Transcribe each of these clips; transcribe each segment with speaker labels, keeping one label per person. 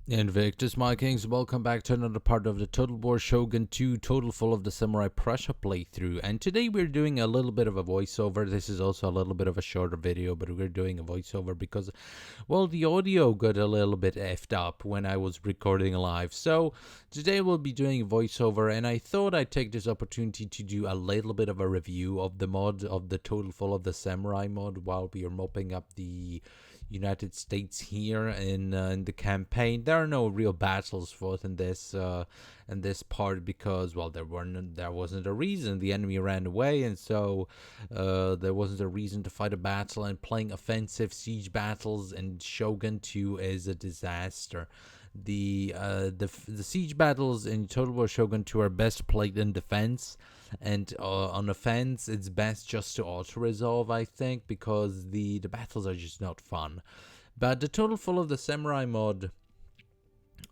Speaker 1: Invictus, my kings, welcome back to another part of the Total War Shogun 2 Total Full of the Samurai Prussia playthrough. And today we're doing a little bit of a voiceover. This is also a little bit of a shorter video, but we're doing a voiceover because, well, the audio got a little bit effed up when I was recording live. So today we'll be doing a voiceover, and I thought I'd take this opportunity to do a little bit of a review of the mod, of the Total Full of the Samurai mod, while we are mopping up the United States here in the campaign. There are no real battles fought in this part because, well, there wasn't a reason. The enemy ran away, and so there wasn't a reason to fight a battle. And playing offensive siege battles in Shogun 2 is a disaster. The siege battles in Total War Shogun 2 are best played in defense, and on offense it's best just to auto-resolve, I think, because the battles are just not fun. But the Total Full of the Samurai mod,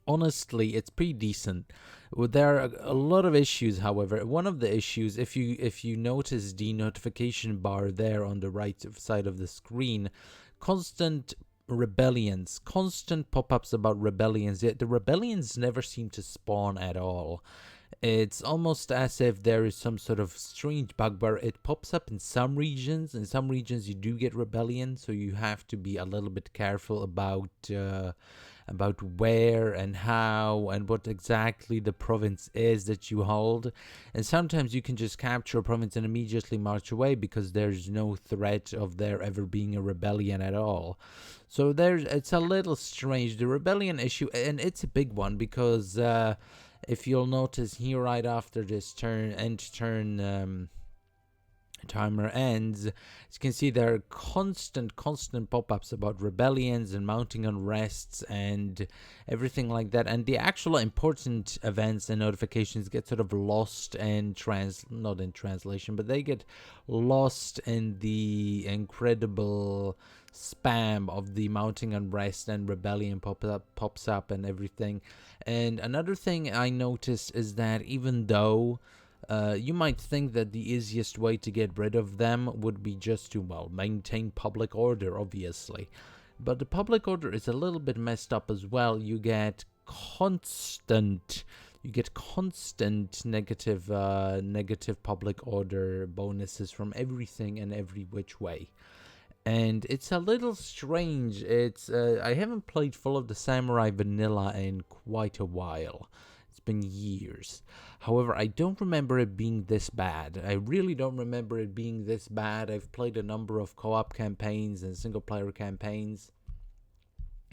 Speaker 1: honestly, it's pretty decent. There are a lot of issues, however. One of the issues, if you notice the notification bar there on the right side of the screen, constant rebellions, constant pop-ups about rebellions, yet the rebellions never seem to spawn at all. It's almost as if there is some sort of strange bug where it pops up in some regions. In some regions you do get rebellion, so you have to be a little bit careful about where and how and what exactly the province is that you hold. And sometimes you can just capture a province and immediately march away because there's no threat of there ever being a rebellion at all. So it's a little strange, the rebellion issue, and it's a big one because if you'll notice here, right after this end turn timer ends, as you can see, there are constant pop-ups about rebellions and mounting unrests and everything like that, and the actual important events and notifications get sort of lost and not in translation, but they get lost in the incredible spam of the mounting unrest and rebellion pops up and everything. And another thing I noticed is that even though you might think that the easiest way to get rid of them would be just to, well, maintain public order, obviously. But the public order is a little bit messed up as well. You get constant negative public order bonuses from everything and every which way. And it's a little strange. It's I haven't played Full of the Samurai Vanilla in quite a while. It's been years. However, I don't remember it being this bad. I really don't remember it being this bad. I've played a number of co-op campaigns and single-player campaigns.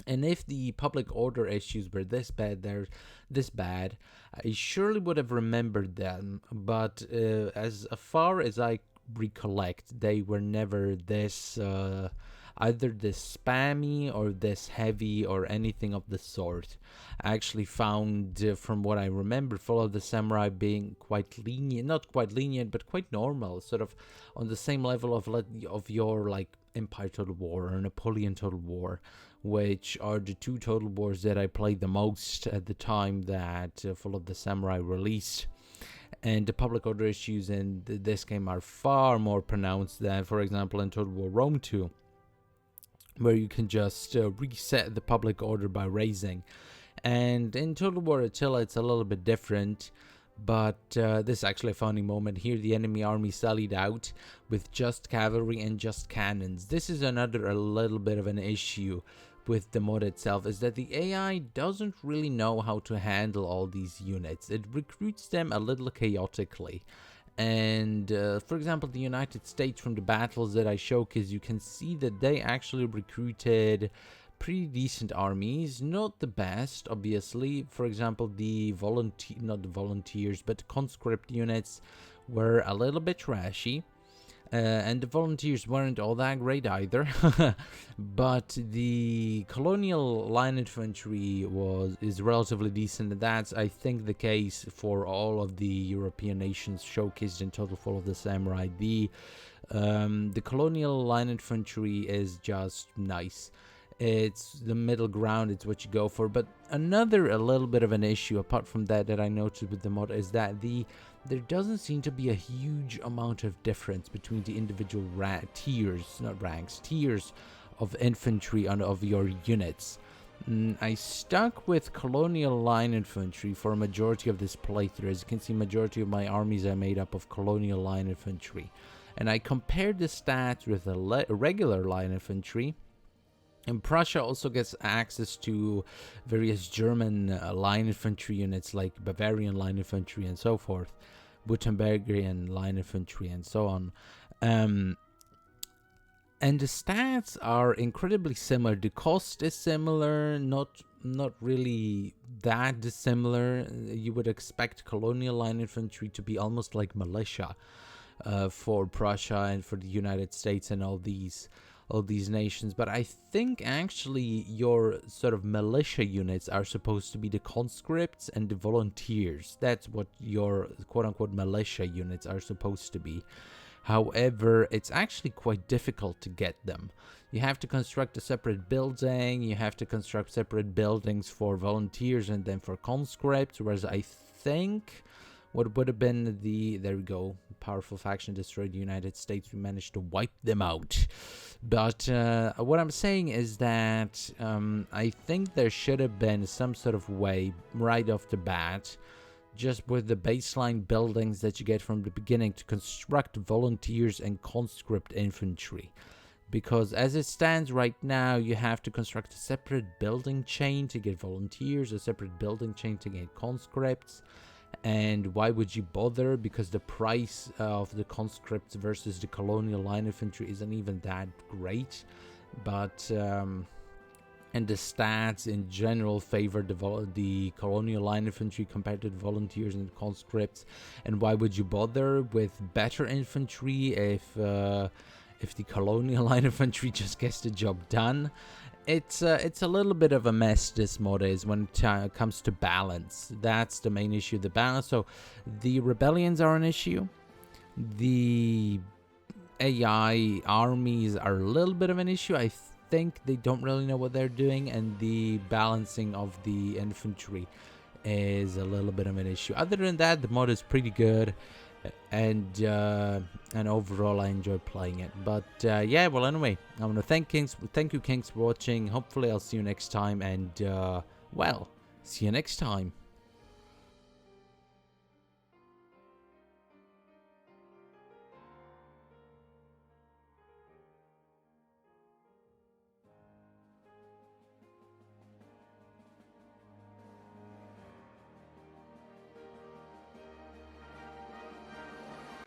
Speaker 1: And if the public order issues were this bad, I surely would have remembered them. But as far as I recollect, they were never this either this spammy or this heavy or anything of the sort. I actually found, from what I remember, Full of the Samurai being quite lenient, not quite lenient, but quite normal, sort of on the same level of your like Empire Total War or Napoleon Total War, which are the two Total Wars that I played the most at the time that Full of the Samurai released. And the public order issues in this game are far more pronounced than, for example, in Total War Rome 2, where you can just reset the public order by raising. And in Total War Attila, it's a little bit different, but this is actually a funny moment. Here the enemy army sallied out with just cavalry and just cannons. This is a little bit of an issue with the mod itself, is that the AI doesn't really know how to handle all these units. It recruits them a little chaotically. And for example, the United States, from the battles that I showcase, you can see that they actually recruited pretty decent armies. Not the best, obviously. For example, not the volunteers, but conscript units were a little bit trashy. And the volunteers weren't all that great either. But the colonial line infantry is relatively decent, and that's, I think, the case for all of the European nations showcased in Total Full of the Samurai. The colonial line infantry is just nice. It's the middle ground, it's what you go for. But a little bit of an issue apart from that I noticed with the mod is that there doesn't seem to be a huge amount of difference between the individual tiers of infantry and of your units. I stuck with colonial line infantry for a majority of this playthrough. As you can see, majority of my armies are made up of colonial line infantry. And I compared the stats with a regular line infantry. And Prussia also gets access to various German line infantry units like Bavarian line infantry and so forth, Württembergian line infantry and so on. And the stats are incredibly similar. The cost is similar, not really that dissimilar. You would expect colonial line infantry to be almost like militia for Prussia and for the United States and all these nations. But I think actually your sort of militia units are supposed to be the conscripts and the volunteers. That's what your quote-unquote militia units are supposed to be. However, it's actually quite difficult to get them. You have to construct a separate building, you have to construct separate buildings for volunteers and then for conscripts, whereas I think what would have been there we go, powerful faction destroyed the United States, we managed to wipe them out. But what I'm saying is that I think there should have been some sort of way right off the bat, just with the baseline buildings that you get from the beginning, to construct volunteers and conscript infantry. Because as it stands right now, you have to construct a separate building chain to get volunteers, a separate building chain to get conscripts. And why would you bother? Because the price of the conscripts versus the colonial line infantry isn't even that great. But and the stats in general favor the colonial line infantry compared to the volunteers and the conscripts. And why would you bother with better infantry if the colonial line infantry just gets the job done? It's a little bit of a mess, this mod is, when it comes to balance. That's the main issue, the balance. So the rebellions are an issue. The AI armies are a little bit of an issue. I think they don't really know what they're doing, and the balancing of the infantry is a little bit of an issue. Other than that, the mod is pretty good, and overall I enjoy playing it. But yeah, well, anyway, I want to thank you Kings for watching. Hopefully I'll see you next time, and well, see you next time.